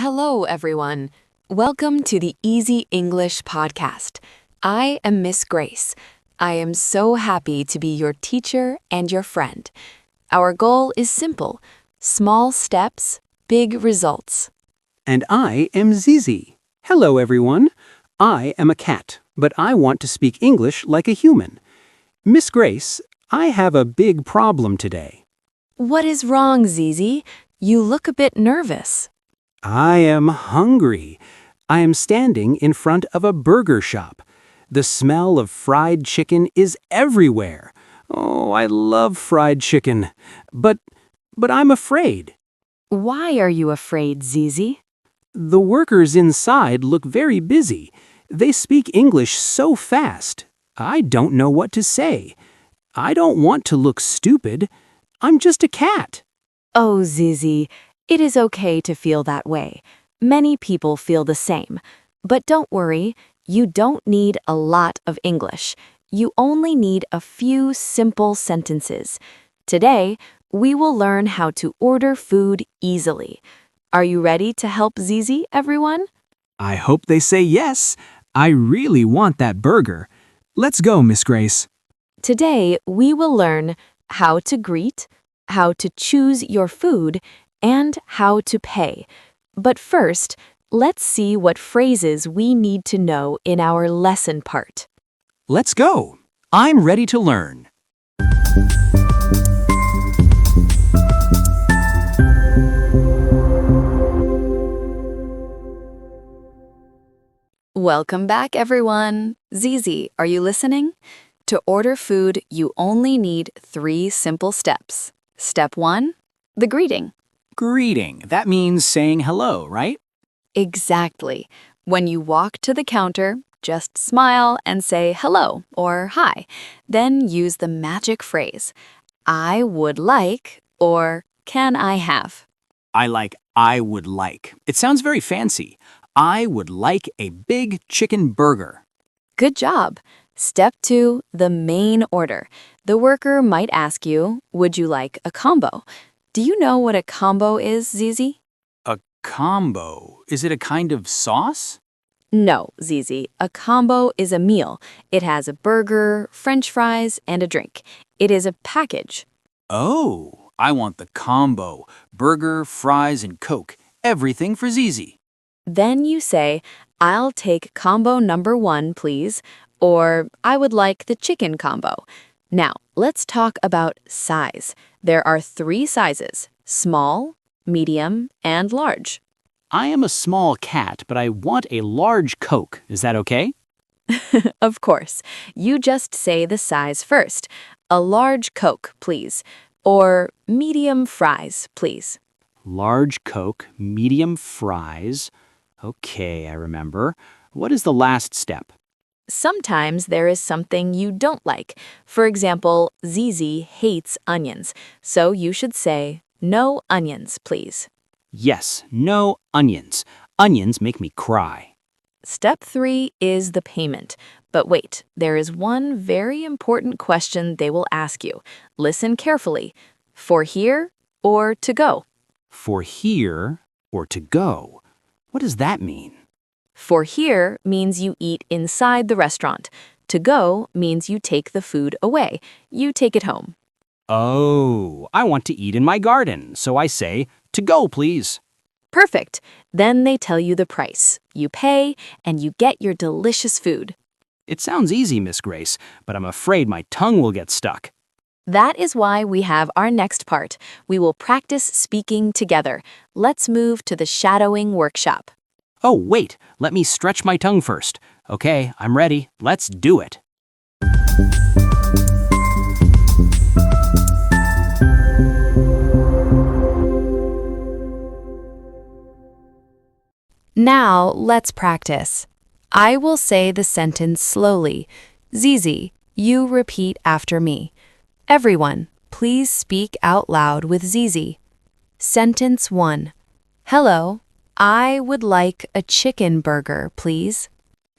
Hello, everyone. Welcome to the Easy English podcast. I am Miss Grace. I am so happy to be your teacher and your friend. Our goal is simple: small steps, big results. And I am Zizi. Hello, everyone. I am a cat, but I want to speak English like a human. Miss Grace, I have a big problem today. What is wrong, Zizi? You look a bit nervous. I am hungry. I am standing in front of a burger shop. The smell of fried chicken is everywhere. Oh, I love fried chicken. But I'm afraid. Why are you afraid, Zizi? The workers inside look very busy. They speak English so fast. I don't know what to say. I don't want to look stupid. I'm just a cat. Oh, Zizi, it is okay to feel that way. Many people feel the same. But don't worry, you don't need a lot of English. You only need a few simple sentences. Today, we will learn how to order food easily. Are you ready to help Zizi, everyone? I hope they say yes. I really want that burger. Let's go, Miss Grace. Today, we will learn how to greet, how to choose your food, and how to pay. But first, let's see what phrases we need to know in our lesson part. Let's go. I'm ready to learn. Welcome back, everyone. Zizi, are you listening? To order food, you only need 3 simple steps. Step 1, the greeting. Greeting. That means saying hello, right? Exactly. When you walk to the counter, just smile and say hello or hi. Then use the magic phrase, I would like or can I have? I would like. It sounds very fancy. I would like a big chicken burger. Good job. Step 2, the main order. The worker might ask you, would you like a combo? Do you know what a combo is, Zizi? A combo. Is it a kind of sauce? No, Zizi. A combo is a meal. It has a burger, French fries, and a drink. It is a package. Oh, I want the combo. Burger, fries, and Coke. Everything for Zizi. Then you say, I'll take combo number 1, please, or I would like the chicken combo. Now, let's talk about size. There are 3 sizes: small, medium, and large. I am a small cat, but I want a large Coke. Is that okay? Of course. You just say the size first. A large Coke, please. Or medium fries, please. Large Coke, medium fries. Okay, I remember. What is the last step? Sometimes there is something you don't like. For example, Zizi hates onions, so you should say, no onions, please. Yes, no onions. Onions make me cry. Step 3 is the payment. But wait, there is one very important question they will ask you. Listen carefully. For here or to go? For here or to go? What does that mean? For here means you eat inside the restaurant. To go means you take the food away. You take it home. Oh, I want to eat in my garden, so I say, to go, please. Perfect. Then they tell you the price. You pay, and you get your delicious food. It sounds easy, Miss Grace, but I'm afraid my tongue will get stuck. That is why we have our next part. We will practice speaking together. Let's move to the shadowing workshop. Oh, wait, let me stretch my tongue first. Okay, I'm ready. Let's do it. Now, let's practice. I will say the sentence slowly. Zizi, you repeat after me. Everyone, please speak out loud with Zizi. Sentence 1. Hello, I would like a chicken burger, please.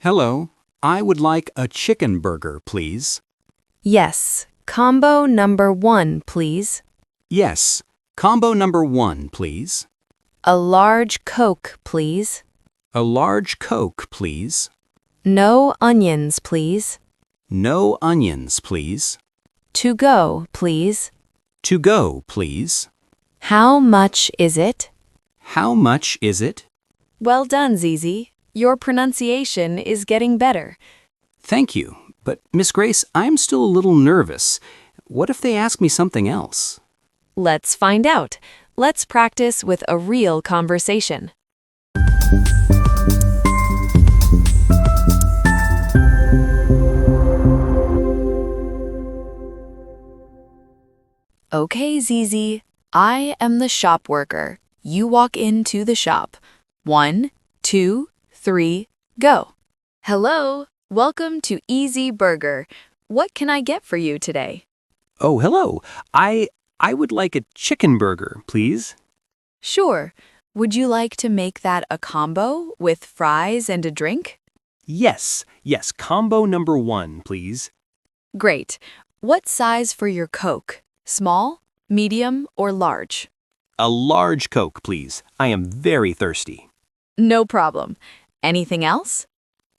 Hello, I would like a chicken burger, please. Yes, combo number 1, please. Yes, combo number 1, please. A large Coke, please. A large Coke, please. No onions, please. No onions, please. To go, please. To go, please. How much is it? How much is it? Well done, Zizi. Your pronunciation is getting better. Thank you. But, Miss Grace, I'm still a little nervous. What if they ask me something else? Let's find out. Let's practice with a real conversation. Okay, Zizi. I am the shop worker. You walk into the shop. 1, 2, 3, go. Hello. Welcome to Easy Burger. What can I get for you today? Oh, hello. I would like a chicken burger, please. Sure. Would you like to make that a combo with fries and a drink? Yes, combo number 1, please. Great. What size for your Coke? Small, medium, or large? A large Coke, please. I am very thirsty. No problem. Anything else?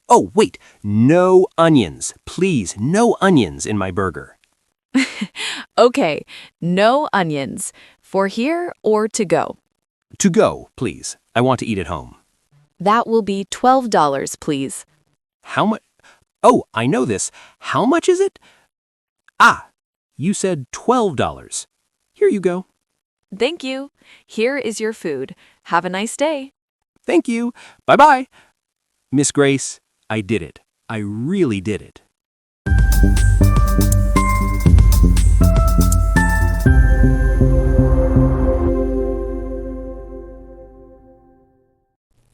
Oh, wait, no onions. Please, no onions in my burger. Okay, no onions. For here or to go? To go, please. I want to eat at home. That will be $12, please. How much? Oh, I know this. How much is it? Ah, you said $12. Here you go. Thank you. Here is your food. Have a nice day. Thank you. Bye-bye. Miss Grace, I did it. I really did it.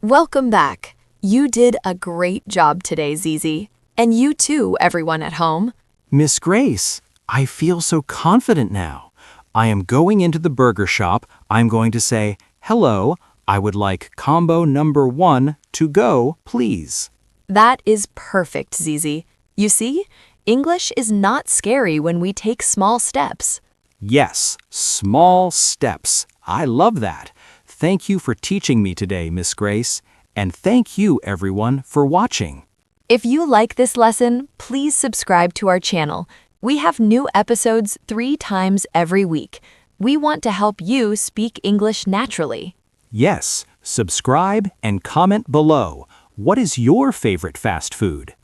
Welcome back. You did a great job today, Zizi. And you too, everyone at home. Miss Grace, I feel so confident now. I am going into the burger shop. I'm going to say, hello, I would like combo number 1 to go, please. That is perfect, Zizi. You see, English is not scary when we take small steps. Yes, small steps. I love that. Thank you for teaching me today, Miss Grace. And thank you, everyone, for watching. If you like this lesson, please subscribe to our channel. We have new episodes 3 times every week. We want to help you speak English naturally. Yes, subscribe and comment below. What is your favorite fast food?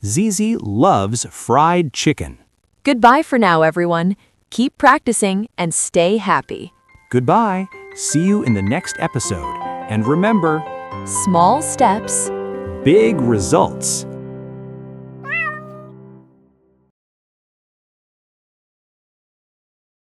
Zizi loves fried chicken. Goodbye for now, everyone. Keep practicing and stay happy. Goodbye. See you in the next episode. And remember, Small steps. big results.